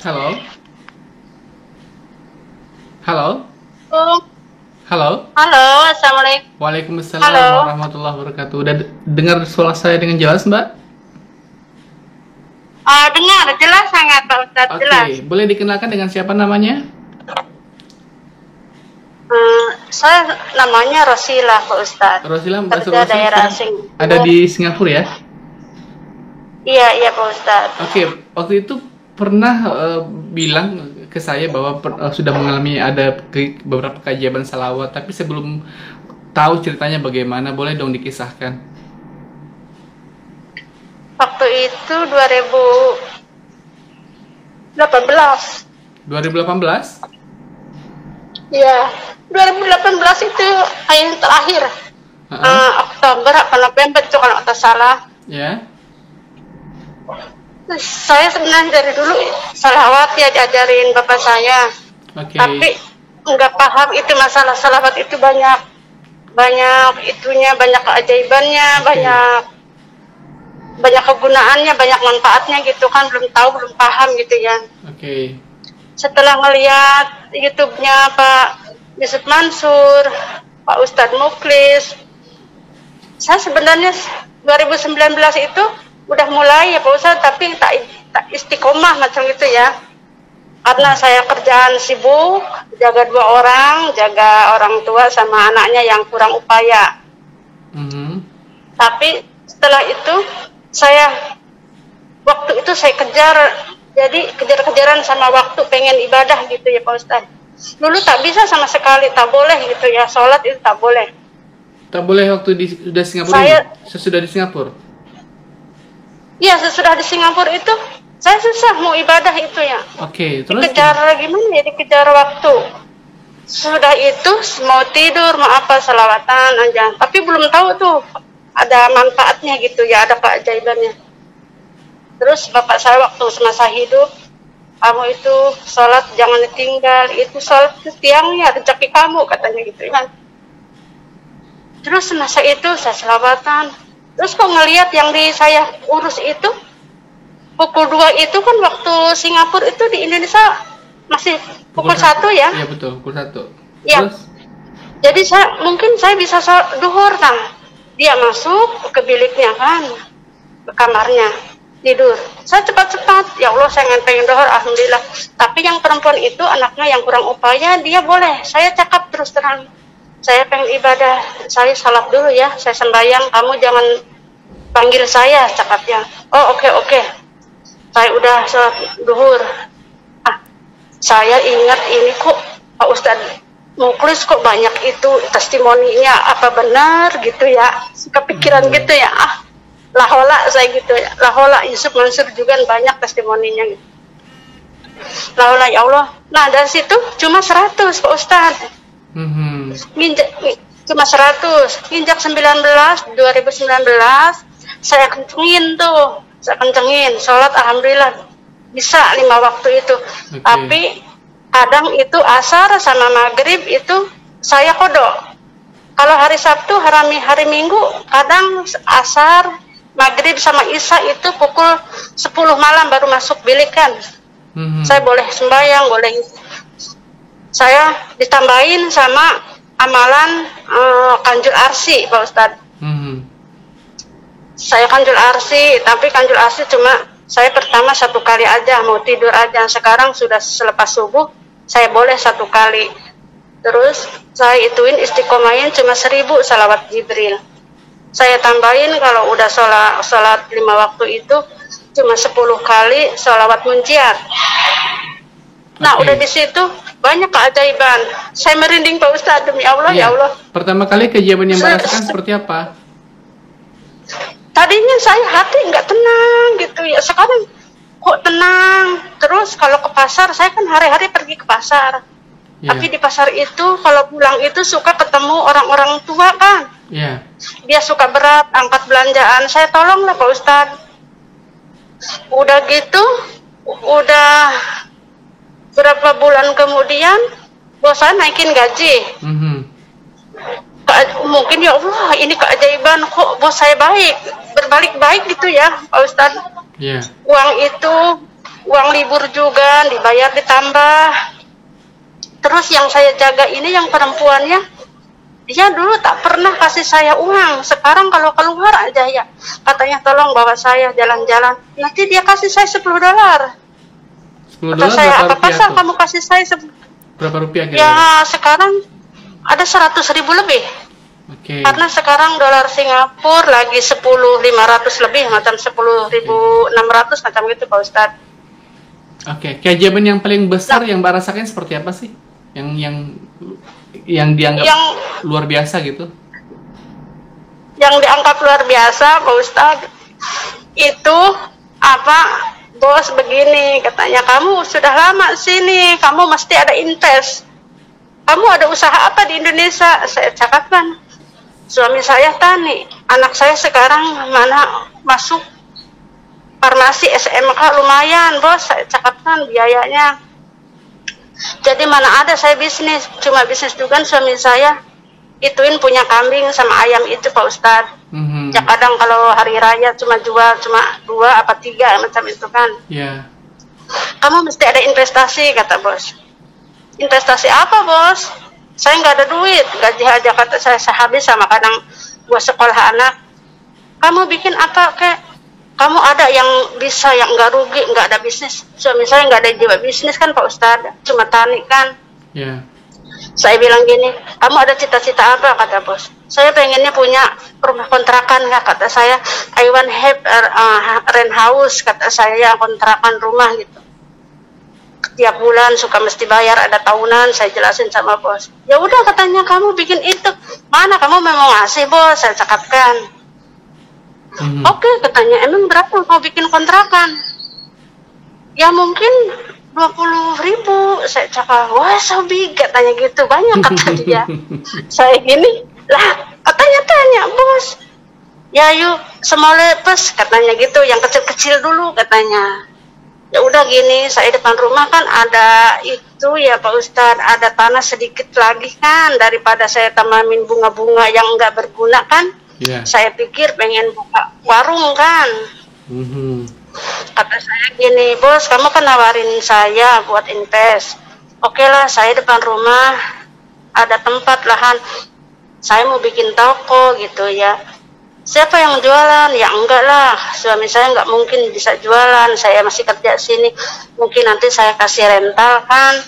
Halo? Halo? Oh, Halo? halo, assalamualaikum. Waalaikumsalam Halo. warahmatullahi wabarakatuh. Udah dengar suara saya dengan jelas, Mbak? Dengar jelas sangat Pak Ustadz, Oke, jelas. boleh dikenalkan dengan siapa namanya? Saya namanya Rosila Pak Ustadz. Rosila, Mbak Kerja Rosila daerah sekarang asing. ada di Singapura ya? Iya Pak Ustadz. Oke, waktu itu pernah bilang ke saya bahwa sudah mengalami ada beberapa keajaiban salawat, tapi sebelum tahu ceritanya bagaimana, boleh dong dikisahkan? Waktu itu 2018. 2018? Iya, 2018 itu yang terakhir. Oktober atau November itu kalau nggak salah. Ya. Saya sebenarnya dari dulu salawat ya diajarin bapak saya. Oke. Tapi nggak paham itu masalah salawat itu banyak itunya, banyak keajaibannya, banyak kegunaannya, banyak manfaatnya gitu kan, belum tahu, belum paham gitu ya. Oke. Setelah melihat YouTube-nya Pak Yusuf Mansur, Pak Ustadz Muklis, saya sebenarnya 2019 itu udah mulai ya Pak Ustadz, tapi tak istiqomah macam itu ya. Karena saya kerjaan sibuk, jaga 2 orang, jaga orang tua sama anaknya yang kurang upaya. Tapi setelah itu waktu itu saya kejar, jadi kejar-kejaran sama waktu pengen ibadah gitu ya Pak Ustadz. Dulu tak bisa sama sekali, tak boleh gitu ya, sholat itu tak boleh. Tak boleh waktu sudah Singapura sesudah di Singapura? Iya, sesudah di Singapura itu saya susah mau ibadah itu ya. Oke, terus? Dikejar gimana ya, dikejar waktu. Sudah itu mau tidur, mau apa, selawatan aja. Tapi belum tahu tuh ada manfaatnya gitu ya, ada keajaibannya. Terus bapak saya waktu semasa hidup, kamu itu sholat jangan ditinggal, itu sholat itu tiangnya rezeki kamu katanya gitu kan. Terus semasa itu saya selawatan. Terus kok ngelihat yang saya urus itu pukul 2 itu kan waktu Singapura itu di Indonesia masih pukul 1 ya. Iya betul, pukul 1. Ya. Terus? Jadi mungkin saya bisa duhur kan. Dia masuk ke biliknya kan, ke kamarnya tidur. Saya cepat-cepat, ya Allah saya pengen duhur, alhamdulillah. Tapi yang perempuan itu anaknya yang kurang upaya, dia boleh. Saya cakap terus terang. Saya pengen ibadah, saya salat dulu ya, saya sembahyang, kamu jangan panggil saya, cakapnya. Oh oke. Saya udah sholat duhur. Saya ingat ini kok Pak Ustadz Muklis kok banyak itu testimoninya, apa benar gitu ya, kepikiran gitu ya. Lahola saya gitu ya, lahola Yusuf Mansur juga banyak testimoninya gitu. Lahola ya Allah. Nah dari situ cuma 100 Pak Ustadz. Cuma 100. Nginjak 2019 saya kencengin sholat alhamdulillah bisa 5 waktu itu. Okay. Tapi kadang itu asar sama maghrib itu saya kodok. Kalau hari Sabtu, hari Minggu kadang asar, maghrib sama isya itu pukul 10 malam baru masuk bilik kan. Saya boleh sembahyang, boleh. Saya ditambahin sama amalan kanjul arsi Pak Ustadz. Saya kanjul arsi, tapi kanjul arsi cuma saya pertama 1 kali aja, mau tidur aja. Sekarang sudah selepas subuh saya boleh 1 kali. Terus saya ituin istiqomahin cuma 1000 salawat Jibril. Saya tambahin kalau udah sholat 5 waktu itu cuma 10 kali salawat munciat. Nah udah di situ banyak keajaiban. Saya merinding Pak Ustadz, demi Allah ya Allah. Pertama kali keajaiban yang merasakan seperti apa? Tadinya saya hati nggak tenang gitu ya, sekarang kok tenang. Terus kalau ke pasar, saya kan hari-hari pergi ke pasar. Tapi di pasar itu kalau pulang itu suka ketemu orang-orang tua kan. Dia suka berat angkat belanjaan, saya tolong lah Pak Ustadz. Udah gitu, udah berapa bulan kemudian bos saya naikin gaji. Mungkin ya Allah ini keajaiban, kok bos saya berbalik baik gitu ya Pak Ustadz. Uang itu uang libur juga dibayar ditambah. Terus yang saya jaga ini yang perempuannya, dia dulu tak pernah kasih saya uang. Sekarang kalau keluar aja ya, katanya tolong bawa saya jalan-jalan. Nanti dia kasih saya $10. Kata saya, apa pasal kamu kasih saya berapa rupiah kira-kira? Ya sekarang ada 100.000 lebih. Okay. Karena sekarang dolar Singapura lagi 10.500 lebih, macam 10.600 macam gitu Pak Ustadz. Oke, keajaiban yang paling besar yang Mbak rasakan seperti apa sih? Yang dianggap luar biasa gitu? Yang dianggap luar biasa Pak Ustadz itu apa? Bos begini, katanya kamu sudah lama sini, kamu mesti ada invest. Kamu ada usaha apa di Indonesia? Saya cakapkan, suami saya tani, anak saya sekarang mana masuk farmasi SMK lumayan bos, saya cakapkan biayanya. Jadi mana ada saya bisnis, cuma bisnis juga suami saya ituin punya kambing sama ayam itu Pak Ustadz. Ya kadang kalau hari raya cuma jual cuma 2 apa 3 macam itu kan. Yeah. Kamu mesti ada investasi kata bos. Investasi apa bos? Saya nggak ada duit, gaji aja kata saya habis sama kadang buat sekolah anak. Kamu bikin apa kek? Kamu ada yang bisa yang nggak rugi, nggak ada bisnis. Suami saya nggak ada jiwa bisnis kan Pak Ustadz, cuma tani kan. Yeah. Saya bilang gini, kamu ada cita-cita apa kata bos? Saya pengennya punya rumah kontrakan ya kata saya. I want have rent house kata saya, kontrakan rumah gitu. Tiap bulan suka mesti bayar, ada tahunan. Saya jelasin sama bos. Ya udah katanya kamu bikin itu. Mana kamu memang ngasih bos? Saya cakapkan. Oke katanya, emang berapa mau bikin kontrakan? Ya mungkin 20.000. Saya cakap, wah so big katanya gitu, banyak kata dia. Saya gini, lah katanya tanya bos, ya yuk small lepes katanya gitu, yang kecil-kecil dulu katanya. Ya udah gini, saya depan rumah kan ada itu ya Pak Ustadz, ada tanah sedikit lagi kan, daripada saya tanamin bunga-bunga yang enggak berguna kan. Yeah. Saya pikir pengen buka warung kan. Kata saya gini, bos kamu kan nawarin saya buat invest. Oke lah, saya depan rumah ada tempat lahan, saya mau bikin toko gitu ya. Siapa yang jualan? Ya enggak lah, suami saya enggak mungkin bisa jualan, saya masih kerja sini, mungkin nanti saya kasih rental kan.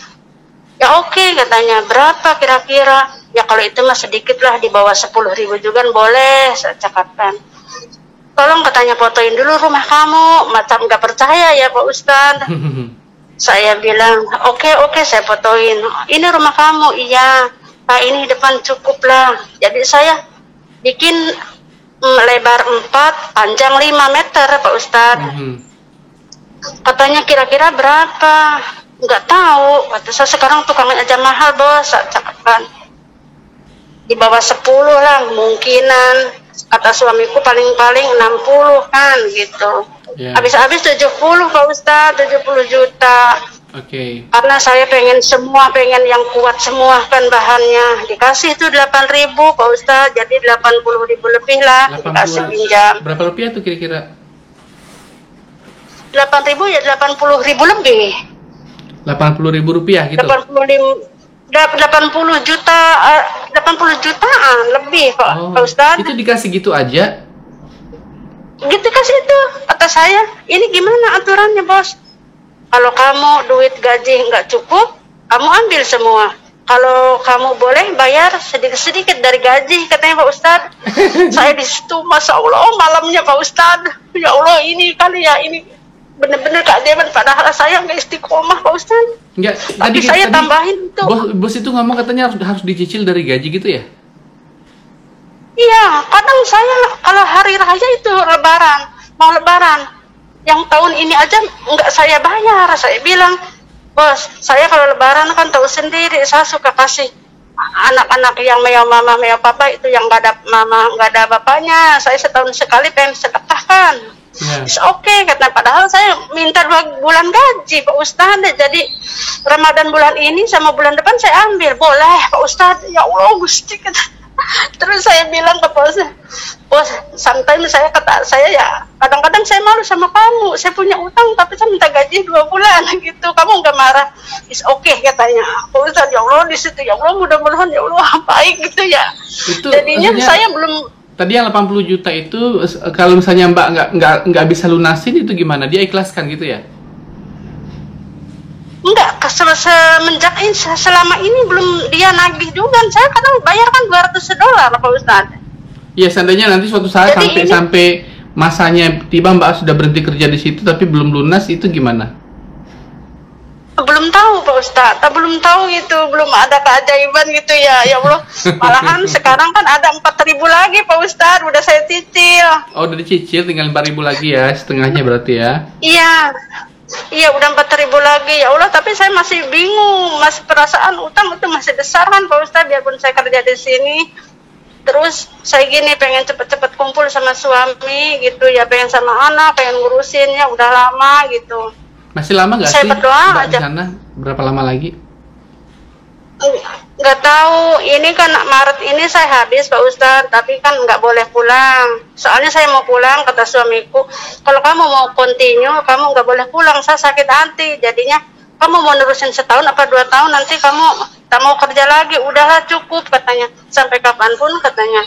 Ya oke katanya, berapa kira-kira? Ya kalau itu mah sedikit lah, di bawah 10.000 juga boleh, saya cakapkan. Tolong katanya fotoin dulu rumah kamu, macam nggak percaya ya Pak Ustadz. Saya bilang, oke, saya fotoin. Ini rumah kamu, iya. Pak ini depan cukup lah. Jadi saya bikin lebar 4, panjang 5 meter Pak Ustadz. Katanya kira-kira berapa? Nggak tahu. Kata saya sekarang tukangnya aja mahal bos, saya cakapkan. Di bawah 10 lah kemungkinan. Kata suamiku paling-paling 60 kan gitu. Yeah. Habis-habis 70 Pak Ustadz, 70 juta. Oke. Karena saya pengen yang kuat semua kan bahannya. Dikasih itu 8.000 Pak Ustadz, jadi 80.000 lebih lah 80, dikasih pinjam. Berapa rupiah tuh kira-kira? 8.000 ya 80.000 lebih. 80.000 rupiah gitu. 80 juta, 80 jutaan lebih Pak Ustadz. Itu dikasih gitu aja? Gitu kasih itu. Kata saya, ini gimana aturannya bos? Kalau kamu duit gaji nggak cukup, kamu ambil semua. Kalau kamu boleh bayar sedikit-sedikit dari gaji, katanya Pak Ustadz. Saya di situ, Masya Allah, malamnya Pak Ustadz. Ya Allah, ini kali ya, ini bener-bener keajaiban, padahal saya nggak istiqomah Pak Ustadz. Enggak, tapi saya tambahin itu. Bos itu ngomong katanya harus dicicil dari gaji gitu ya? Iya, kadang saya kalau hari raya itu mau lebaran, yang tahun ini aja nggak saya bayar. Saya bilang, bos, saya kalau lebaran kan tahu sendiri, saya suka kasih anak-anak yang meo mama meo papa itu yang nggak ada mama nggak ada bapaknya. Saya setahun sekali pengen sedekahkan. Yeah. Oke, kata padahal saya minta 2 bulan gaji Pak Ustadz. Jadi Ramadan bulan ini sama bulan depan saya ambil, boleh Pak Ustadz. Ya Allah Gusti, kata. Terus saya bilang ke bosnya, Bos, sometimes kata saya ya, kadang-kadang saya malu sama kamu, saya punya utang tapi saya minta gaji 2 bulan gitu, kamu nggak marah? Is okay katanya. Pak Ustadz, ya Allah di situ, ya Allah mudah-mudahan ya Allah baik gitu ya. Itu jadinya saya belum. Tadi yang 80 juta itu kalau misalnya Mbak nggak bisa lunasin itu gimana? Dia ikhlaskan gitu ya? Enggak, semenjak ini selama ini belum dia nagih juga. Saya kadang bayar kan $200 Pak Ustadz. Ya seandainya nanti suatu saat sampai masanya tiba Mbak sudah berhenti kerja di situ tapi belum lunas, itu gimana? Belum tahu Pak Ustadz, belum tahu itu, belum ada keajaiban gitu ya. Ya Allah, malahan sekarang kan ada 4.000 lagi Pak Ustadz, udah saya cicil. Oh, udah dicicil, tinggal 4.000 lagi ya, setengahnya berarti ya? Iya, udah 4.000 lagi. Ya Allah, tapi saya masih bingung, masih perasaan utang itu masih besar kan Pak Ustadz, biarpun saya kerja di sini. Terus saya gini pengen cepet-cepet kumpul sama suami gitu ya, pengen sama anak, pengen ngurusinnya udah lama gitu. Masih lama nggak sih? Saya berdoa Mbak aja. Di sana berapa lama lagi? Nggak tahu. Ini kan Maret ini saya habis Pak Ustadz, tapi kan nggak boleh pulang. Soalnya saya mau pulang, kata suamiku, kalau kamu mau continue, kamu nggak boleh pulang. Saya sakit hati. Jadinya kamu mau nerusin setahun apa 2 tahun, nanti kamu tak mau kerja lagi. Udahlah cukup katanya. Sampai kapanpun katanya.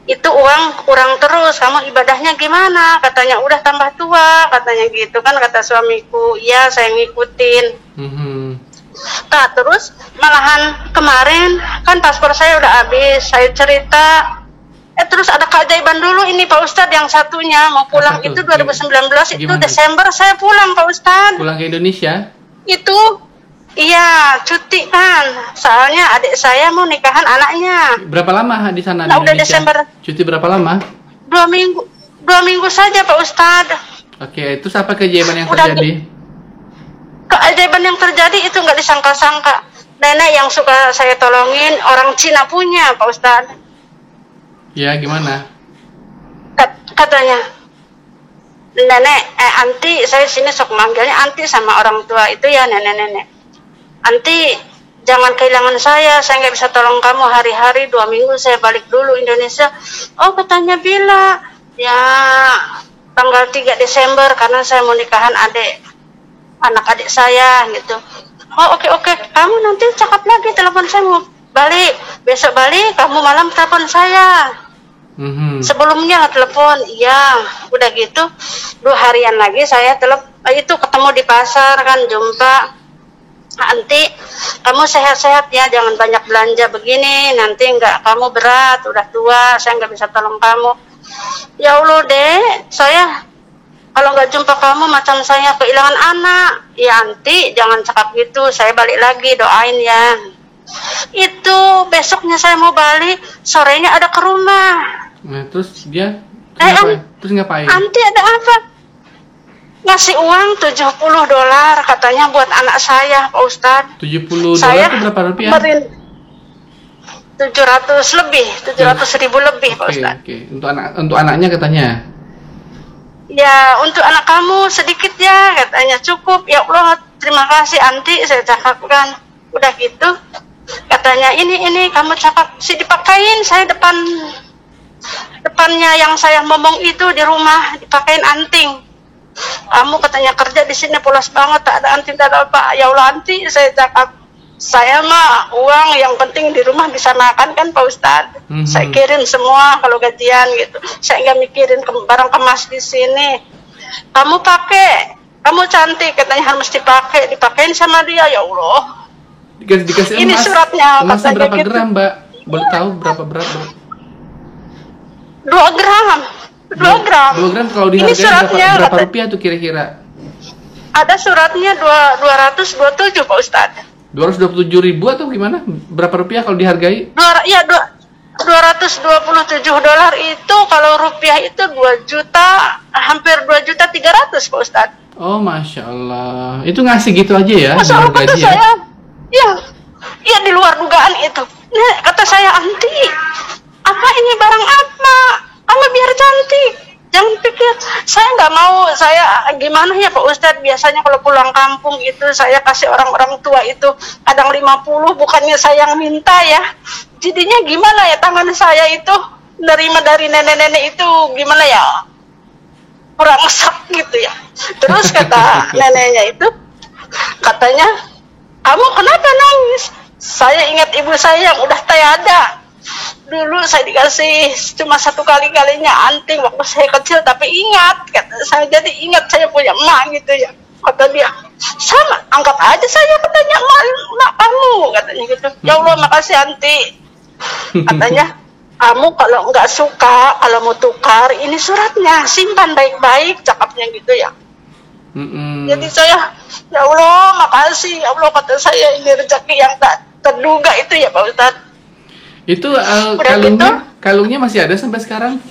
Itu uang kurang terus, kamu ibadahnya gimana? Katanya udah tambah tua, katanya gitu kan kata suamiku. Iya, saya ngikutin. Nah, terus malahan kemarin kan paspor saya udah habis, saya cerita. Terus ada keajaiban dulu ini Pak Ustadz, yang satunya mau pulang itu 2019 itu gimana? Desember saya pulang Pak Ustadz. Pulang ke Indonesia? Itu iya, cuti kan. Soalnya adik saya mau nikahan anaknya. Berapa lama di sana di Nah, udah Indonesia? Desember. Cuti berapa lama? 2 minggu. 2 minggu saja Pak Ustadz. Oke, terus apa keajaiban yang Udah, terjadi? keajaiban yang terjadi itu nggak disangka-sangka. Nenek yang suka saya tolongin orang Cina punya Pak Ustadz. Ya, gimana? Katanya, nenek, anti, saya sini sok manggilnya anti sama orang tua itu ya, nenek-nenek. Anti, jangan kehilangan saya nggak bisa tolong kamu hari-hari, 2 minggu saya balik dulu Indonesia. Oh, katanya Bila, ya tanggal 3 Desember karena saya mau nikahan anak adik saya gitu. Oh, oke, kamu nanti cakap lagi, telepon saya mau balik, besok balik, kamu malam telepon saya. Sebelumnya telepon, iya, udah gitu 2 harian lagi saya itu ketemu di pasar kan, jumpa. Nanti kamu sehat-sehat ya, jangan banyak belanja begini, nanti nggak kamu berat, udah tua, saya nggak bisa tolong kamu. Ya Allah Dek, saya kalau nggak jumpa kamu macam saya kehilangan anak. Ya anti, jangan cakap gitu, saya balik lagi, doain ya. Itu besoknya saya mau balik, sorenya ada ke rumah. Nah, terus dia ngapain? Anti ada apa? Ngasih uang $70 katanya buat anak saya Pak Ustadz. $70 saya itu berapa rupiah? 700 lebih, 700.000 lebih Pak Ustadz. Oke. Untuk anaknya katanya. Ya, untuk anak kamu sedikit ya, katanya cukup. Ya Allah, terima kasih anti, saya cakapkan. Udah gitu, katanya ini kamu cakap, dipakein saya depannya yang saya ngomong itu di rumah, dipakein anting. Kamu katanya kerja di sini polos banget, tak ada anting, tak ada apa. Ya Allah anti, saya cakap, saya mah uang yang penting di rumah bisa makan kan Pak Ustadz. Saya kirim semua kalau gajian gitu. Saya nggak mikirin barang kemas di sini. Kamu pakai, kamu cantik, katanya harus dipakein sama dia. Ya Allah. Dikasih ini emas. Suratnya. Emasnya berapa gitu. gram Mbak? Boleh tahu berapa berat Mbak? 2 gram. 2 gram. 2 gram kalau dihargai berapa rupiah tuh kira-kira? Ada suratnya 227 Pak Ustadz. 227.000 atau gimana? Berapa rupiah kalau dihargai? $227 itu kalau rupiah itu 2 juta, hampir 2.300.000 Pak Ustadz. Oh, Masya Allah. Itu ngasih gitu aja ya? Masya Allah, kata saya, ya di luar dugaan itu. Nah, kata saya, anti, apa ini barang apa? Kamu biar cantik. Jangan pikir, saya nggak mau, saya gimana ya Pak Ustadz, biasanya kalau pulang kampung itu saya kasih orang-orang tua itu kadang 50, bukannya saya yang minta ya. Jadinya gimana ya tangan saya itu, nerima dari nenek-nenek itu gimana ya, kurang sak gitu ya. Terus kata neneknya itu, katanya, kamu kenapa nangis? Saya ingat ibu saya yang udah tiada. Dulu saya dikasih cuma 1 kalinya anting waktu saya kecil, tapi ingat, kata saya, jadi ingat saya punya emak gitu ya. Kata dia, sama, anggap aja saya, katanya, emak kamu, katanya gitu. Ya Allah, makasih anti. Katanya, kamu kalau nggak suka, kalau mau tukar, ini suratnya, simpan baik-baik, cakapnya gitu ya. Jadi saya, ya Allah, makasih, ya Allah, kata saya, ini rezeki yang tak terduga itu ya Pak Ustadz. Itu kalungnya masih ada sampai sekarang?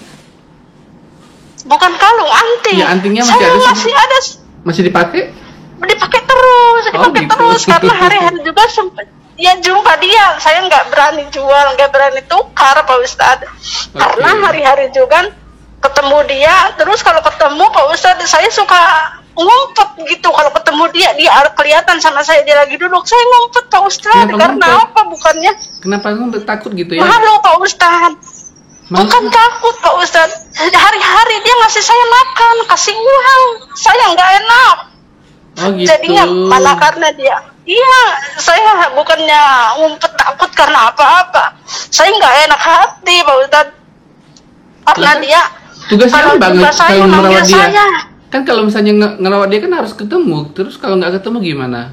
Bukan kalung, anting. Ya, antingnya masih ada. Masih ada. Masih dipakai? Dipakai terus, gitu. terus karena hari-hari juga sempat ya jumpa dia. Saya nggak berani jual, nggak berani tukar Pak Ustadz. Karena hari-hari juga ketemu dia. Terus kalau ketemu Pak Ustadz, saya suka ngumpet gitu. Kalau ketemu dia kelihatan sama saya, dia lagi duduk, saya ngumpet Pak Ustadz. Karena apa? Bukannya kenapa ngumpet? Takut gitu ya? Malu Pak Ustadz. Bukan takut Pak Ustadz. Hari-hari dia ngasih saya makan, kasih uang, saya nggak enak. Oh gitu. Jadinya malah karena dia, iya, saya bukannya ngumpet takut karena apa-apa, saya nggak enak hati Pak Ustadz. Karena dia tugasnya kan banget kalau merawat dia. Saya. Kan kalau misalnya ngerawat dia kan harus ketemu. Terus kalau nggak ketemu gimana?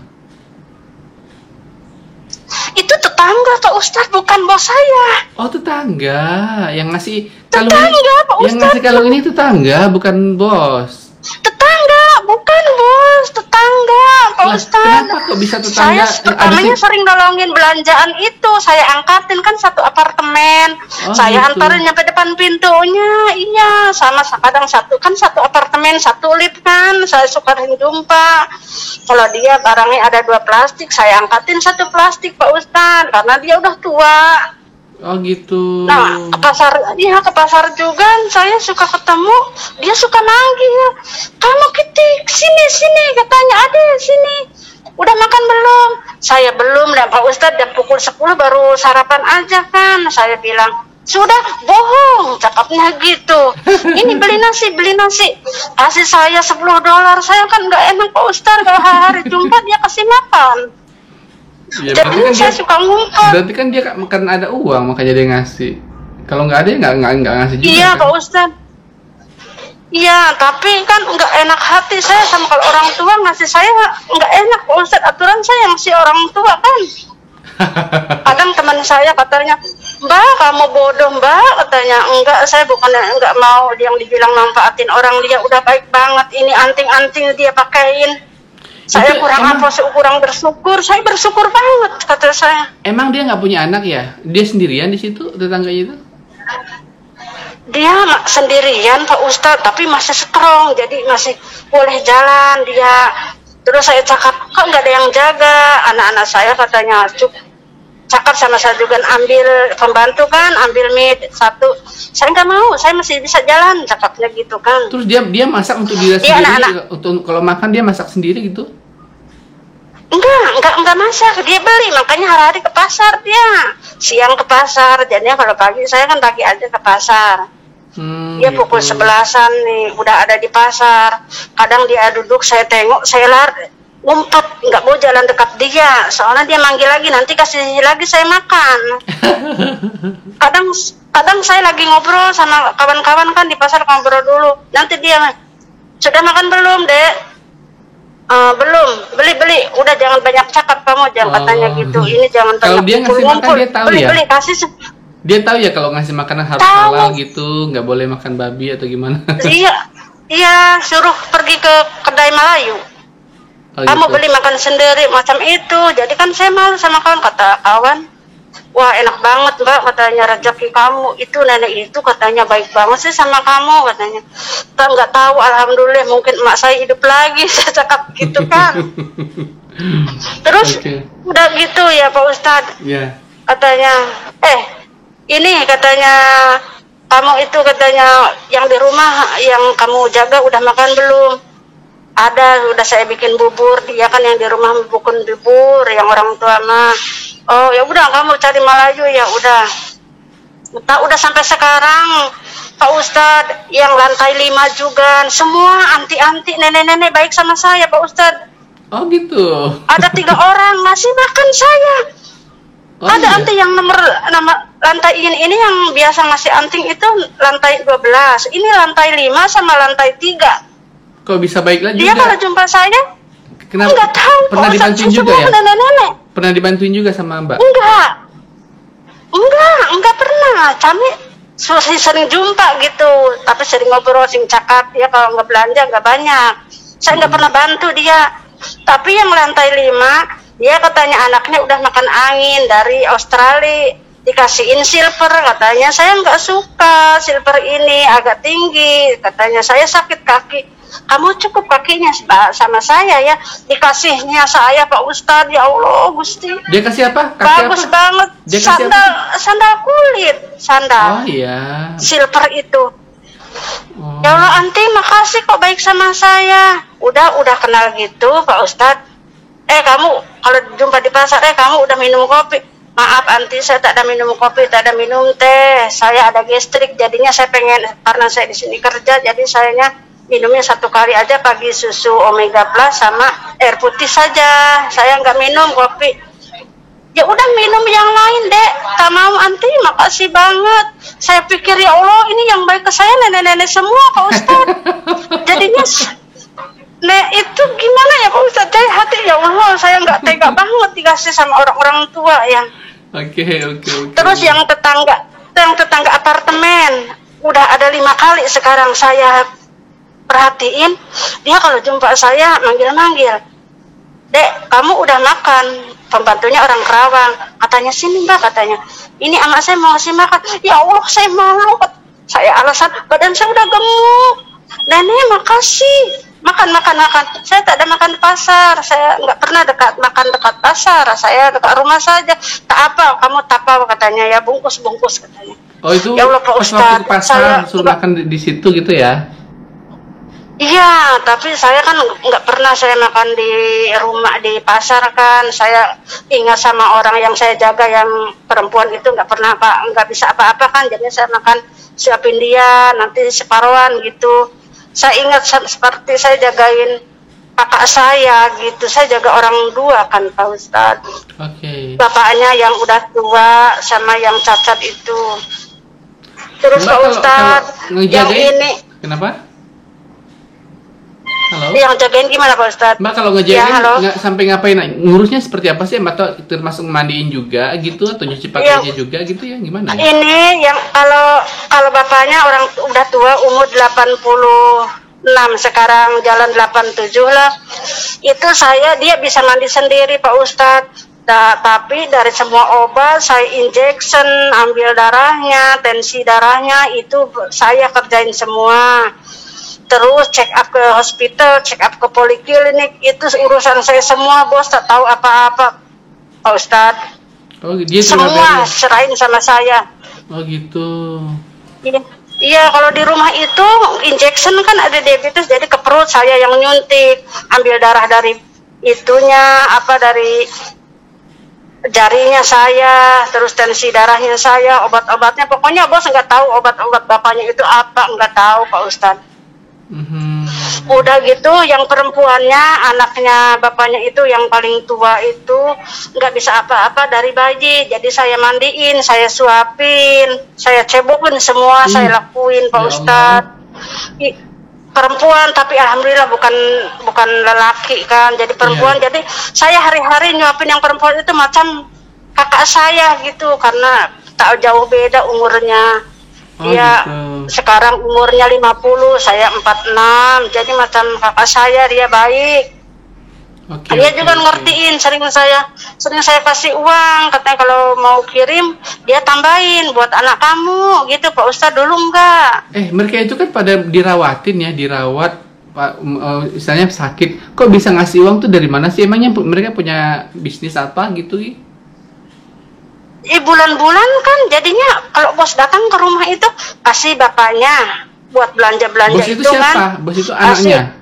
Itu tetangga Pak Ustadz, bukan bos saya. Oh, tetangga yang ngasih kalung ini. Yang ngasih kalung ini tetangga, bukan bos. Tetangga, bukan bos, tetangga Pak Ustadz. Kenapa kok bisa tetangga? Saya pertamanya sering nolongin belanjaan itu, saya angkatin kan satu apartemen, saya gitu. antarin nyampe depan pintunya, iya, sama kadang satu apartemen, 1 lift kan, saya suka jumpa. Kalau dia barangnya ada 2 plastik, saya angkatin 1 plastik Pak Ustadz, karena dia udah tua. Oh gitu. Nah, ke pasar juga saya suka ketemu, dia suka manggil, kamu Kitik, sini, katanya, Ade, sini, udah makan belum? Saya belum, dan Pak Ustadz dan pukul 10 baru sarapan aja kan. Saya bilang, sudah, bohong, cakapnya gitu. Ini beli nasi, kasih saya $10, saya kan nggak enak Pak Ustadz, kalau hari jumpa dia kasih makan. Ya, jadi kan saya suka ngumpet. Berarti kan dia kan ada uang, makanya dia ngasih. Kalau nggak ada ya nggak ngasih juga. Iya kan? Pak Ustadz. Iya, tapi kan nggak enak hati saya sama kalau orang tua ngasih saya, nggak enak Pak Ustadz. Aturan saya ngasih orang tua kan. Kadang teman saya katanya, Mbak kamu bodoh Mbak, katanya. Enggak, saya bukannya nggak mau yang dibilang manfaatin orang, dia udah baik banget. Ini anting-anting dia pakein. Saya kurang bersyukur. Saya bersyukur banget, kata saya. Emang dia nggak punya anak ya? Dia sendirian di situ, tetangganya itu? Dia sendirian Pak Ustadz, tapi masih strong, jadi masih boleh jalan dia. Terus saya cakap, kok nggak ada yang jaga? Anak-anak saya katanya, cakap sama saya juga, ambil pembantu kan, ambil mid 1. Saya nggak mau, saya masih bisa jalan, cakapnya gitu kan. Terus dia masak untuk diri sendiri, untuk kalau makan dia masak sendiri gitu? Enggak masak, dia beli, makanya hari-hari ke pasar dia. Siang ke pasar, jadinya kalau pagi, saya kan pagi aja ke pasar. Dia gitu. Pukul 11-an nih, udah ada di pasar. Kadang dia duduk, saya tengok, saya lari, ngumpet, nggak mau jalan dekat dia, soalnya dia manggil lagi, nanti kasih lagi saya makan. Kadang saya lagi ngobrol sama kawan-kawan kan di pasar, ngobrol dulu, nanti dia, sudah makan belum Dek? Belum, beli, udah jangan banyak cakap kamu, jangan katanya gitu, ini jangan banyak. Kalau dia ngasih makan dia tahu ya? Beli, kasih. Dia tahu ya kalau ngasih makanan harus halal gitu, nggak boleh makan babi atau gimana? Iya, suruh pergi ke kedai Melayu. Kamu beli makan sendiri macam itu. Jadi kan saya malu sama kawan, kata kawan, wah enak banget Mbak, katanya rezeki kamu itu, nenek itu katanya baik banget sih sama kamu, katanya. Kita nggak tahu, alhamdulillah mungkin emak saya hidup lagi, saya cakap gitu kan. Terus udah gitu ya Pak Ustadz. Katanya, ini katanya kamu itu katanya yang di rumah yang kamu jaga udah makan belum? Ada, udah saya bikin bubur, dia kan yang di rumah bikin bubur, yang orang tua mah. Oh ya udah, kamu cari Melayu ya udah. Udah sampai sekarang Pak Ustadz, yang lantai 5 juga semua anti-anti, nenek-nenek baik sama saya Pak Ustadz. Oh gitu. Ada 3 orang masih makan saya. Oh, ada iya. Anti yang nomor lantai ini yang biasa ngasih anting itu lantai 12. Ini lantai 5 sama lantai 3. Kok bisa baik lagi? Dia kalau jumpa saya, kenapa? Enggak tahu. Pernah dibantuin juga ya? Nenek-nenek. Pernah dibantuin juga sama Mbak? Enggak pernah. Kami sering jumpa gitu, tapi sering ngobrol, sering cakap. Ya kalau nggak belanja nggak banyak. Saya nggak pernah bantu dia. Tapi yang lantai 5, dia katanya anaknya udah makan angin dari Australia, dikasihin silver, katanya saya nggak suka silver ini, agak tinggi, katanya saya sakit kaki. Kamu cukup kakinya sama saya ya, dikasihnya saya Pak Ustadz, ya Allah Gusti. Dia kasih apa? Bagus apa? banget. Dia Sandal kulit, sandal. Oh iya. Silver itu. Oh. Ya Allah anti, makasih kok baik sama saya. Udah kenal gitu Pak Ustadz. Kamu kalau jumpa di pasar, kamu udah minum kopi. Maaf anti, saya tak ada minum kopi, tak ada minum teh. Saya ada gastrik, jadinya saya pengen, karena saya di sini kerja, jadi sayanya minumnya 1 kali aja pagi, susu Omega Plus sama air putih saja. Saya nggak minum kopi. Ya udah minum yang lain dek. Tak mau anti, makasih banget. Saya pikir ya Allah ini yang baik ke saya nenek-nenek semua Pak Ustadz. Jadinya itu gimana ya Pak Ustadz? Dari hati ya Allah saya nggak tega banget dikasih sama orang-orang tua ya. Oke. Terus yang tetangga apartemen udah ada 5 kali sekarang saya perhatiin, dia kalau jumpa saya manggil-manggil, dek kamu udah makan. Pembantunya orang Kerawang, katanya sini mbak, katanya ini anak saya mau ngasih makan. Ya Allah saya malu, saya alasan badan saya udah gemuk. Nenek makasih, makan. Saya tak ada makan di pasar, saya nggak pernah makan dekat pasar, saya dekat rumah saja. Tak apa, kamu tak apa, katanya ya, bungkus katanya. Oh itu ya Allah Pak Ustadz, ke pasar saya suruh makan di situ gitu ya? Iya, tapi saya kan nggak pernah saya makan di rumah, di pasar kan. Saya ingat sama orang yang saya jaga yang perempuan itu nggak bisa apa-apa kan. Jadi saya makan, siapin dia, nanti separuhan gitu. Saya ingat seperti saya jagain kakak saya gitu. Saya jaga orang 2 kan Pak Ustadz. Oke. Bapaknya yang udah tua sama yang cacat itu. Terus Pak Ustadz, yang ini. Kenapa? Halo? Yang jagain gimana Pak Ustadz? Mbak kalau ngejagain sampai ngapain? Ngurusnya seperti apa sih Mbak? Atau termasuk mandiin juga gitu? Atau nyuci pakaiannya juga gitu ya? Gimana ya? Ini yang kalau bapaknya orang udah tua, umur 86, sekarang jalan 87 lah. Itu dia bisa mandi sendiri Pak Ustadz. Tapi dari semua obat saya injection, ambil darahnya, tensi darahnya itu saya kerjain semua. Terus check up ke hospital, check up ke poliklinik, itu urusan saya semua, bos tak tahu apa-apa Pak Ustadz. Oh, dia semua serahin sama saya. Oh gitu. Iya, kalau di rumah itu injection kan ada diabetes, jadi ke perut saya yang nyuntik, ambil darah dari itunya, dari jarinya saya, terus tensi darahnya saya, obat-obatnya, pokoknya bos nggak tahu obat-obat bapaknya itu apa, nggak tahu Pak Ustadz. Udah gitu yang perempuannya, anaknya bapaknya itu yang paling tua itu nggak bisa apa-apa dari bayi, jadi saya mandiin, saya suapin, saya cebokin semua, saya lakuin Pak Ustadz. Perempuan tapi alhamdulillah bukan lelaki kan, jadi perempuan. Jadi saya hari-hari nyuapin yang perempuan itu macam kakak saya gitu, karena tak jauh beda umurnya. Dia sekarang umurnya 50, saya 46, jadi macam kakak saya, dia baik. Dia juga ngertiin, sering saya kasih uang, katanya kalau mau kirim dia tambahin buat anak kamu gitu Pak Ustadz. Dulu enggak. Mereka itu kan pada dirawat misalnya sakit, kok bisa ngasih uang tuh dari mana sih? Emangnya mereka punya bisnis apa gitu? Bulan-bulan kan, jadinya kalau bos datang ke rumah itu kasih bapaknya buat belanja-belanja. Bos itu siapa? Kan? Bos itu anaknya?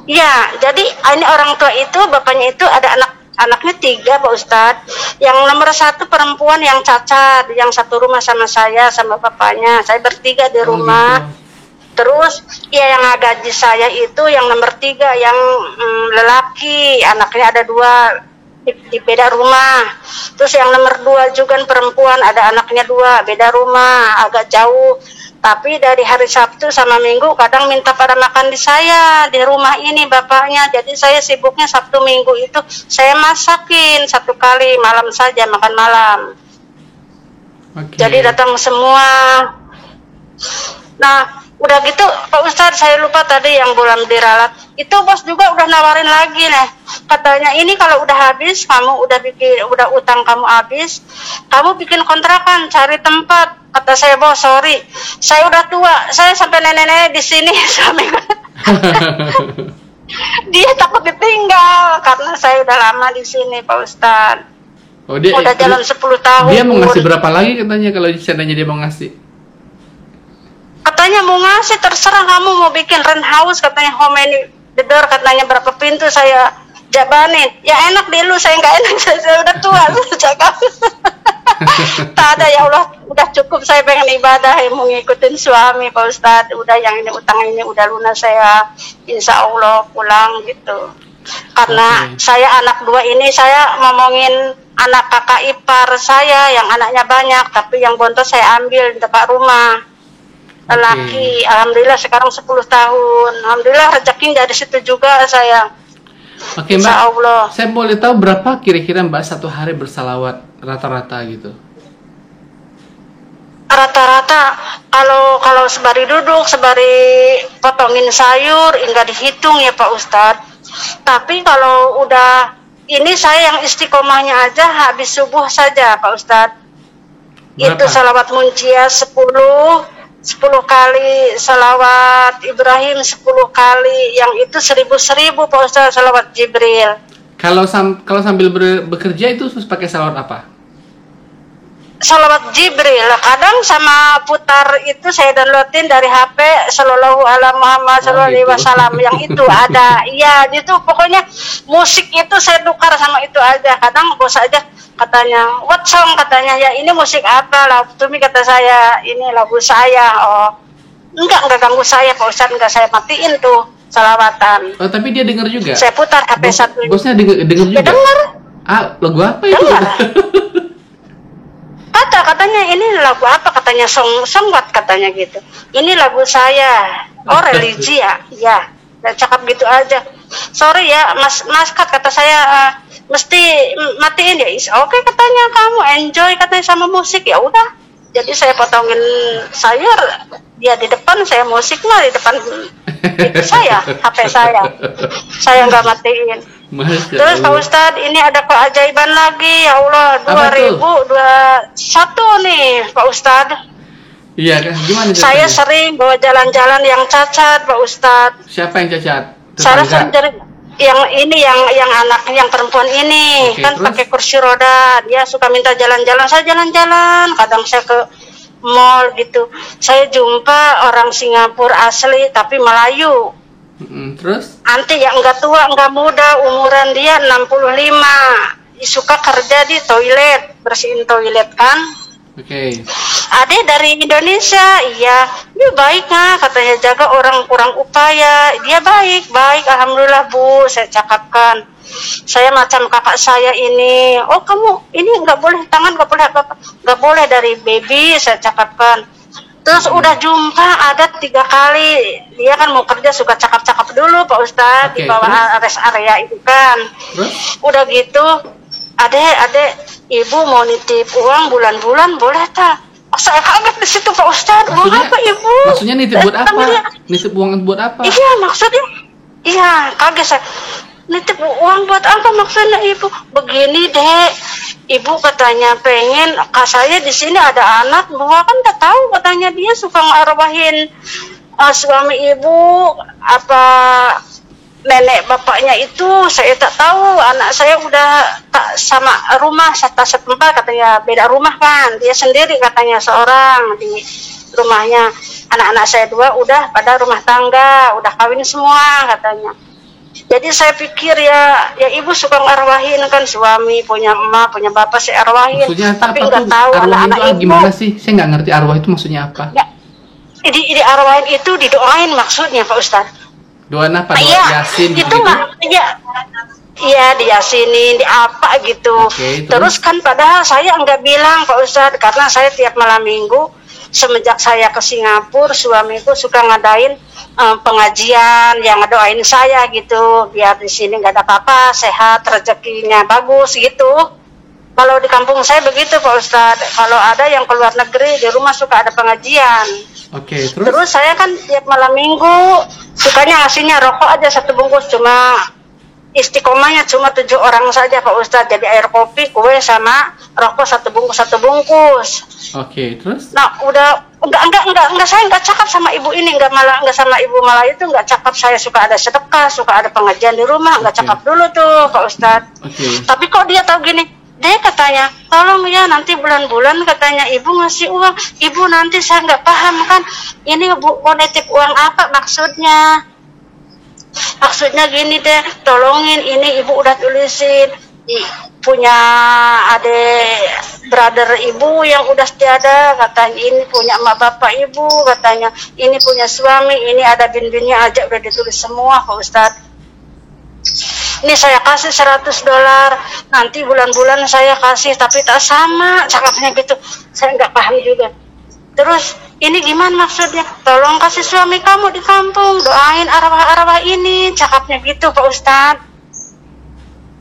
Iya, jadi ini orang tua itu, bapaknya itu ada anaknya 3 Pak Ustadz. Yang nomor 1 perempuan yang cacat, yang satu rumah sama saya sama bapaknya. Saya bertiga di rumah. Gitu. Terus ya yang gaji saya itu yang nomor 3 yang lelaki, anaknya ada 2 di beda rumah. Terus yang nomor 2 juga perempuan, ada anaknya 2, beda rumah, agak jauh. Tapi dari hari Sabtu sama Minggu kadang minta pada makan di saya di rumah ini bapaknya. Jadi saya sibuknya Sabtu Minggu itu saya masakin 1 kali malam saja, makan malam. Okay. Jadi datang semua. Nah, udah gitu Pak Ustadz, saya lupa tadi yang bulan diralat. Itu bos juga udah nawarin lagi nih. Katanya ini kalau udah habis, kamu udah utang kamu habis, kamu bikin kontrakan, cari tempat. Kata saya, bos, sorry, saya udah tua, saya sampai nenek-nenek di sini sampai dia takut ditinggal karena saya udah lama di sini, Pak Ustadz. Oh, dia udah jalan 10 tahun. Dia mau ngasih berapa lagi katanya kalau seandainya dia mau ngasih? Katanya mau ngasih, terserah kamu mau bikin rent house, katanya how many the door, katanya berapa pintu saya jabanin. Ya enak di lu, saya nggak enak, saya udah tua, cakap. Tak ada, ya Allah, udah cukup, saya pengen ibadah, mau ngikutin suami Pak Ustadz. Udah yang ini utang ini udah lunas, saya insya Allah pulang gitu. Karena saya anak 2 ini, saya ngomongin anak kakak ipar saya yang anaknya banyak, tapi yang bontot saya ambil di depan rumah. Lelaki, alhamdulillah sekarang 10 tahun, alhamdulillah rezeki dari situ juga saya. Oke, Mbak, Allah. Saya boleh tahu berapa kira-kira Mbak satu hari bersalawat rata-rata gitu? Rata-rata kalau sebari duduk, sebari potongin sayur enggak dihitung ya Pak Ustadz. Tapi kalau udah ini saya yang istiqomahnya aja habis subuh saja Pak Ustadz. Berapa? Itu salawat muncia 10 kali, salawat Ibrahim 10 kali, yang itu 1000 Pak Ustaz, salawat Jibril. Kalau sambil bekerja itu pakai salawat apa? Salawat Jibril, kadang sama putar itu saya downloadin dari HP, sallallahu ala Muhammad sallallahu alaihi wasallam, yang itu ada. Iya, itu pokoknya musik itu saya tukar sama itu aja. Kadang bos aja katanya, what song, katanya, ya ini musik apa, lagu Tumi, kata saya, ini lagu saya. Oh, enggak ganggu saya Pak Ustadz, enggak, saya matiin tuh salawatan. Oh, tapi dia dengar juga? Saya putar HP satu. Bosnya dengar juga? Ya dengar. Ah, lagu apa itu? Dengar. Katanya ini lagu apa, katanya songwat, katanya gitu. Ini lagu saya. Oh, religi ya? Ya, cakap gitu aja. Sorry ya mas kata saya, mesti matiin ya. Oke, katanya kamu enjoy, katanya sama musik, ya udah. Jadi saya potongin sayur, dia di depan, saya musiknya di depan itu saya, HP saya nggak matiin. Terus Pak Ustadz, ini ada keajaiban lagi, ya Allah, 2021 nih Pak Ustadz. Iya kan, gimana? Saya sering bawa jalan-jalan yang cacat Pak Ustadz. Siapa yang cacat? Saya sering yang ini, yang anak, yang perempuan ini. Oke, kan pakai kursi roda, dia suka minta jalan-jalan, saya jalan-jalan, kadang saya ke mall gitu. Saya jumpa orang Singapura asli tapi Melayu. Terus? Anti yang enggak tua, enggak muda, umuran dia 65, suka kerja di toilet, bersihin toilet kan. Oke. Ade dari Indonesia, iya, dia baik nah, katanya, jaga orang kurang upaya, dia baik, alhamdulillah Bu, saya cakapkan. Saya macam kakak saya ini, oh kamu ini nggak boleh tangan, nggak boleh apa-apa, nggak boleh dari baby, saya cakapkan. Terus udah jumpa ada 3 kali, dia kan mau kerja suka cakap-cakap dulu Pak Ustadz, di bawah rest area itu kan. Udah gitu, adek ibu mau nitip uang bulan-bulan boleh tak? Saya kaget di situ Pak Ustadz, uang apa ibu? Maksudnya nitip buat apa? Nitip uang buat apa? Iya maksudnya, iya kaget saya. Nitip uang buat apa maksudnya ibu? Begini deh, ibu katanya pengen, saya di sini ada anak 2 kan tak tahu, katanya dia suka ngarwahin suami ibu, apa nenek bapaknya itu saya tak tahu. Anak saya udah tak sama rumah, setempat, katanya beda rumah kan, dia sendiri katanya seorang di rumahnya. Anak-anak saya 2 udah pada rumah tangga, udah kawin semua katanya. Jadi saya pikir ya ibu suka ngarwahin kan, suami punya emak punya bapak saya arwahin. Maksudnya tapi nggak tahu anak-anak ibu gimana sih? Saya nggak ngerti arwah itu maksudnya apa. Ya, di arwahin itu didoain maksudnya Pak Ustadz. Doa apa? Doa Yasin itu mah iya diyasinin di apa gitu. Terus kan padahal saya nggak bilang Pak Ustadz, karena saya tiap malam minggu semenjak saya ke Singapura, suamiku suka ngadain pengajian yang ngedoain saya gitu, biar di sini nggak ada apa-apa, sehat, rezekinya bagus gitu. Kalau di kampung saya begitu Pak Ustadz, kalau ada yang keluar negeri di rumah suka ada pengajian. Terus saya kan tiap malam minggu sukanya ngasihnya rokok aja 1 bungkus, cuma istiqomahnya cuma 7 orang saja Pak Ustadz, jadi air kopi, kue sama rokok 1 bungkus. Terus? Nah udah enggak saya enggak cakap sama ibu ini, enggak sama ibu malah itu enggak cakap, saya suka ada sedekah, suka ada pengajian di rumah, enggak cakap dulu tuh Pak Ustadz. Tapi kok dia tahu gini, dia katanya tolong ya nanti bulan-bulan katanya ibu ngasih uang, ibu nanti saya enggak paham kan ini bu mau nitip uang apa maksudnya gini deh, tolongin ini ibu udah tulisin punya brother ibu yang udah tiada, katanya ini punya emak bapak ibu, katanya ini punya suami, ini ada bin-binnya aja udah ditulis semua Pak Ustadz. Ini saya kasih $100, nanti bulan-bulan saya kasih, tapi tak sama cakapnya gitu, saya nggak paham juga. Terus ini gimana maksudnya? Tolong kasih suami kamu di kampung, doain arwah-arwah ini, cakapnya gitu Pak Ustadz.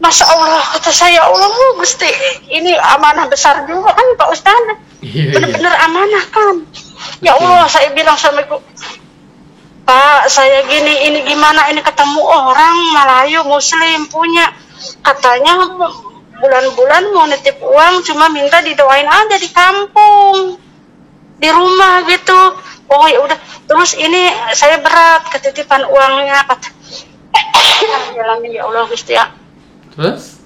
Masya Allah, kata saya, Allah Gusti, ini amanah besar juga kan Pak Ustadz. Benar-benar amanah kan. Ya Allah, saya bilang suamiku, Pak, saya gini, ini gimana, ini ketemu orang Melayu Muslim punya, katanya bulan-bulan mau nitip uang, cuma minta didoain aja di kampung, di rumah gitu. Oh ya udah, terus ini saya berat ketitipan uangnya, kata ya Allah Gusti ya. Terus?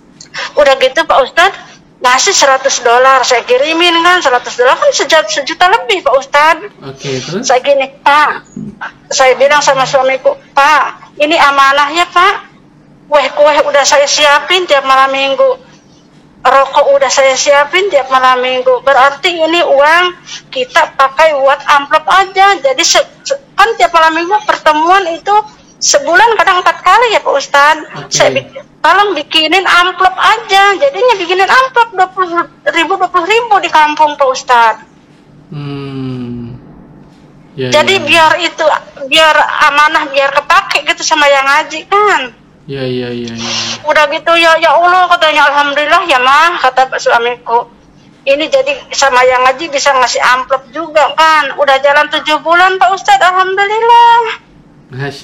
Udah gitu Pak Ustadz ngasih $100, saya kirimin kan, $100 kan sejuta lebih Pak Ustadz. Terus? Saya gini, Pak, saya bilang sama suamiku, Pak, ini amanah ya Pak, kue udah saya siapin tiap malam minggu, rokok udah saya siapin tiap malam minggu, berarti ini uang kita pakai buat amplop aja, jadi kan tiap malam minggu pertemuan itu sebulan kadang 4 kali ya Pak Ustadz. Saya tolong bikinin amplop aja, jadinya bikinin amplop 20.000 di kampung Pak Ustadz. Jadi biar amanah, biar kepake gitu sama yang ngaji kan. Udah gitu ya Allah, katanya alhamdulillah ya mah, kata suamiku. Ini jadi sama yang ngaji bisa ngasih amplop juga kan. Udah jalan 7 bulan Pak Ustadz, alhamdulillah.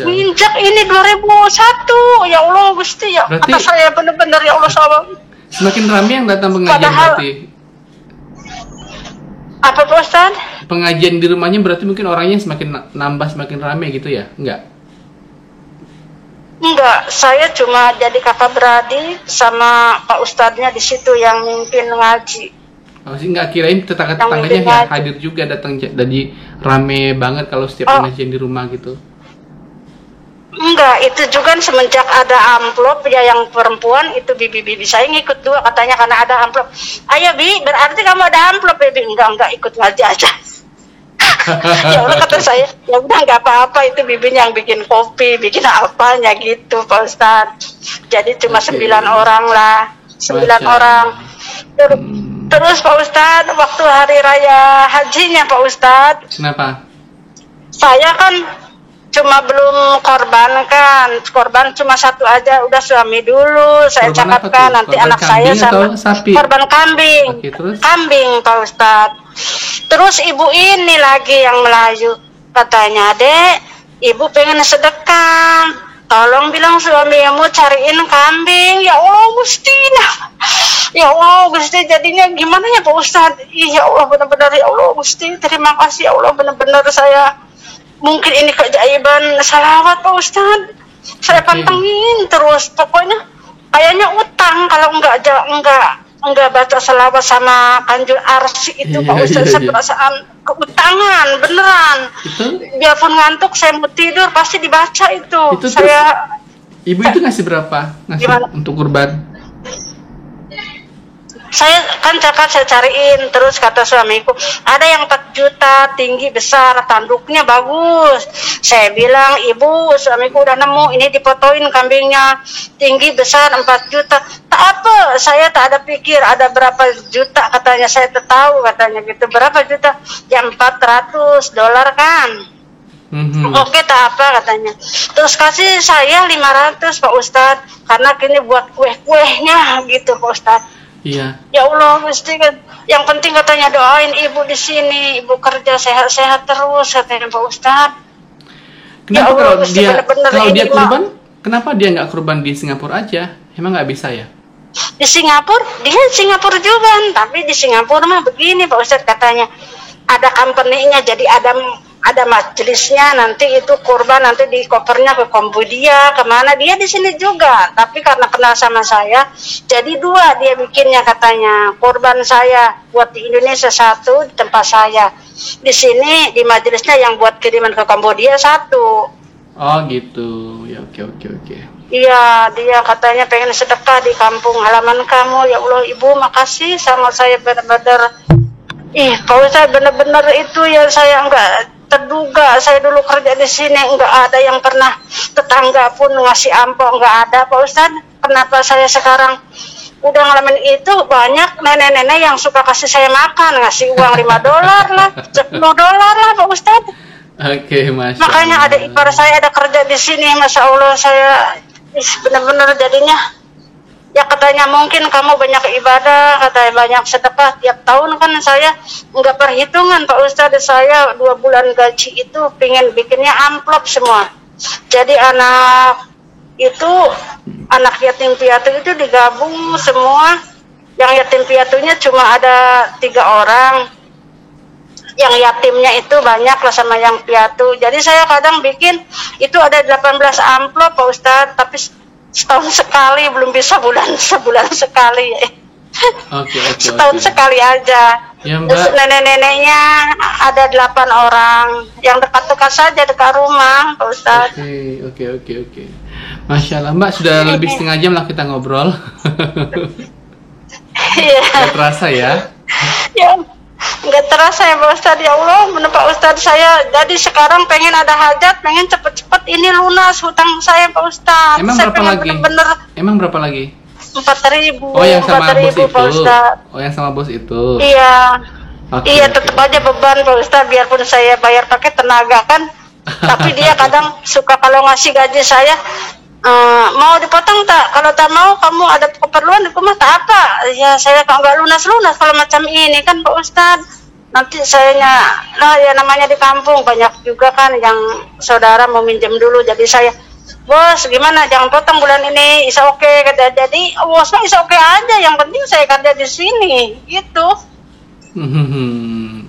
Minjak ini 2001, ya Allah Gusti ya. Berarti, kata saya benar-benar ya Allah salam. Semakin ramai yang datang pengajian berarti. Apa Pak Ustadz? Pengajian di rumahnya berarti mungkin orangnya semakin nambah, semakin ramai gitu ya? Enggak, saya cuma jadi kakak beradik sama Pak Ustadznya di situ yang mimpin ngaji. Enggak, kirain tetangga-tetangganya ya hadir juga datang, jadi rame banget kalau setiap pengajian di rumah gitu. Enggak, itu juga semenjak ada amplop ya yang perempuan itu bibi saya ngikut 2 katanya karena ada amplop. Ayo Bi, berarti kamu ada amplop ya Bi? Enggak ikut ngaji aja. Ya udah kata saya, ya udah nggak apa-apa, itu bibinya yang bikin kopi, bikin apanya gitu Pak Ustadz. Jadi cuma 9 orang lah, 9 orang. Terus Pak Ustadz, waktu hari raya hajinya Pak Ustadz. Kenapa? Saya kan cuma belum korban cuma 1 aja, udah suami dulu saya cakapkan, nanti korban anak saya sama korban kambing. Kambing Pak Ustadz. Terus ibu ini lagi yang Melayu, katanya Dek, ibu pengen sedekah, tolong bilang suamimu cariin kambing. Ya Allah Gusti, ya Allah Gusti, jadinya gimana ya Pak Ustadz? Ya Allah, benar-benar ya Allah Gusti, terima kasih ya Allah, benar-benar saya mungkin ini keajaiban salawat Pak Ustadz. Saya pantengin terus, pokoknya kayaknya utang kalau enggak baca salawat sama Kanjeng Arsy itu Pak Ustadz. Saya perasaan keutangan beneran. Biarpun ngantuk saya mau tidur pasti dibaca itu. Saya Ibu itu ngasih berapa? Ngasih untuk kurban? Saya kan saya cariin, terus kata suamiku ada yang 4 juta, tinggi besar, tanduknya bagus. Saya bilang, ibu, suamiku udah nemu, ini dipotoin kambingnya, tinggi besar 4 juta. Tak apa, saya tak ada pikir ada berapa juta, katanya saya tahu, katanya gitu. Berapa juta? Ya $400 kan. Oke, tak apa, katanya. Terus kasih saya 500 Pak Ustadz, karena kini buat kue-kuehnya gitu Pak Ustadz. Iya. Ya Allah, mesti kan. Yang penting katanya doain ibu di sini, ibu kerja sehat-sehat terus, katanya Pak Ustadz. Kenapa ya Allah, kalau dia kurban, kenapa dia nggak kurban di Singapura aja? Emang nggak bisa ya? Di Singapura, dia Singapura juga, tapi di Singapura mah begini Pak Ustadz, katanya ada company-nya, jadi ada majelisnya, nanti itu kurban nanti di kopernya ke Kambodia, kemana, dia di sini juga, tapi karena kenal sama saya jadi 2 dia bikinnya, katanya kurban saya buat di Indonesia 1, di tempat saya di sini, di majelisnya yang buat kiriman ke Kambodia 1. Oh gitu ya, oke. Iya, dia katanya pengen sedekah di kampung halaman kamu. Ya Allah, ibu makasih sama saya, benar-benar Pak Ustadz, benar-benar itu ya, saya enggak terduga. Saya dulu kerja di sini enggak ada yang pernah tetangga pun ngasih amplop, enggak ada Pak Ustadz. Kenapa saya sekarang udah ngalamin itu? Banyak nenek-nenek yang suka kasih saya makan, ngasih uang $5 lah, $10 lah Pak Ustadz. Oke, Masya Allah. Makanya ada ipar saya ada kerja di sini, Masya Allah, saya benar-benar jadinya. Ya katanya mungkin kamu banyak ibadah, katanya banyak sedekah tiap tahun, kan saya nggak perhitungan Pak Ustadz, saya 2 bulan gaji itu pingin bikinnya amplop semua. Jadi anak yatim piatu itu digabung semua. Yang yatim piatunya cuma ada 3 orang. Yang yatimnya itu banyak lah sama yang piatu. Jadi saya kadang bikin itu ada 18 amplop Pak Ustadz, tapi setahun sekali, belum bisa sebulan sekali ya. Oke. Setahun sekali aja. Ya, Mbak. Terus nenek-neneknya ada 8 orang yang dekat-dekat saja, dekat rumah Pak Ustadz. Oke. Masya Allah, Mbak, sudah lebih setengah jam lah kita ngobrol. Iya. Gak terasa ya? Ya, nggak terasa ya Pak Ustadz. Ya Allah, benar Pak Ustadz, saya jadi sekarang pengen ada hajat, pengen cepet-cepet ini lunas hutang saya Pak Ustadz. Emang saya berapa lagi? Bener-bener Emang berapa lagi? 4.000. Oh, yang sama bos itu. Pak Ustadz. Oh, yang sama bos itu. Iya. Okay, iya, tetap aja beban Pak Ustadz, biarpun saya bayar pakai tenaga kan. Tapi dia kadang suka kalau ngasih gaji saya, mau dipotong tak? Kalau tak mau, kamu ada keperluan di rumah tak apa? Ya saya kok nggak lunas-lunas kalau macam ini kan Pak Ustadz. Nanti sayanya, ya namanya di kampung banyak juga kan yang saudara mau minjem dulu. Jadi saya, bos gimana? Jangan potong bulan ini, isa oke. Jadi bos mah isa oke aja. Yang penting saya kerja di sini, gitu.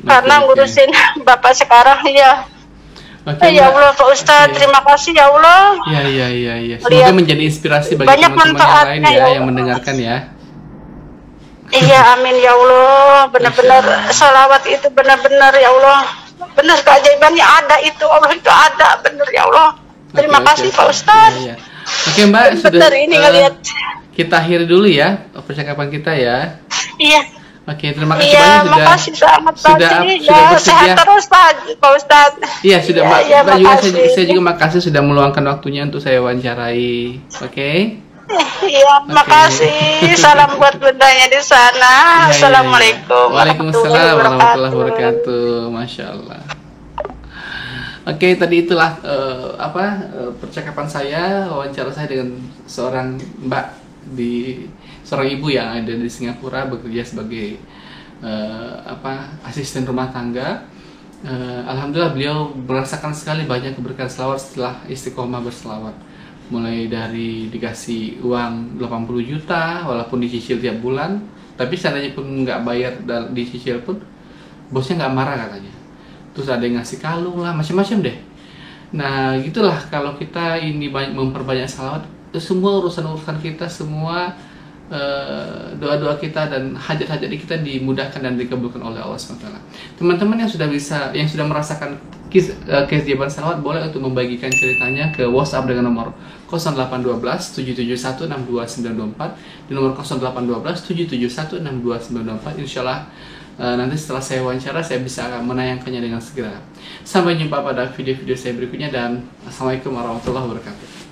Karena ngurusin bapak sekarang ya. Ya Allah Pak Ustadz, terima kasih ya Allah. Iya. Semoga menjadi inspirasi bagi teman-teman yang lain ya, yang mendengarkan ya. Iya, amin ya Allah. Benar-benar salawat itu benar-benar ya Allah. Benar, keajaibannya ada itu, Allah itu ada, benar ya Allah. Terima kasih Pak Ustadz. Iya. Oke Mbak, sudah ini ngelihat. Kita akhiri dulu ya percakapan kita ya. Iya. Oke, terima kasih banyak sudah. Makasih sangat sudah bersedia. Sehat terus Pak Ustadz. Iya, sudah Mbak juga saya juga makasih sudah meluangkan waktunya untuk saya wawancarai. Oke. Iya, makasih. Salam buat bundanya di sana. Assalamualaikum. Waalaikumsalam warahmatullahi wabarakatuh. Masya Allah. Oke, tadi itulah percakapan saya, wawancara saya dengan seorang Mbak seorang ibu yang ada di Singapura, bekerja sebagai asisten rumah tangga. Alhamdulillah beliau merasakan sekali banyak keberkahan selawat setelah istiqomah berselawat. Mulai dari dikasih uang 80 juta walaupun dicicil tiap bulan, tapi seandainya pun nggak bayar dan dicicil pun bosnya nggak marah katanya. Terus ada yang ngasih kalung lah, macam-macam deh. Nah gitulah, kalau kita ini memperbanyak salawat, semua urusan-urusan kita, semua doa-doa kita dan hajat-hajat kita dimudahkan dan dikabulkan oleh Allah SWT. Teman-teman yang sudah merasakan Case Jaban Salawat boleh untuk membagikan ceritanya ke WhatsApp dengan nomor 0812 771 62924 di nomor 0812 771 62924. Insyaallah nanti setelah saya wawancara saya bisa menayangkannya dengan segera. Sampai jumpa pada video-video saya berikutnya dan assalamualaikum warahmatullahi wabarakatuh.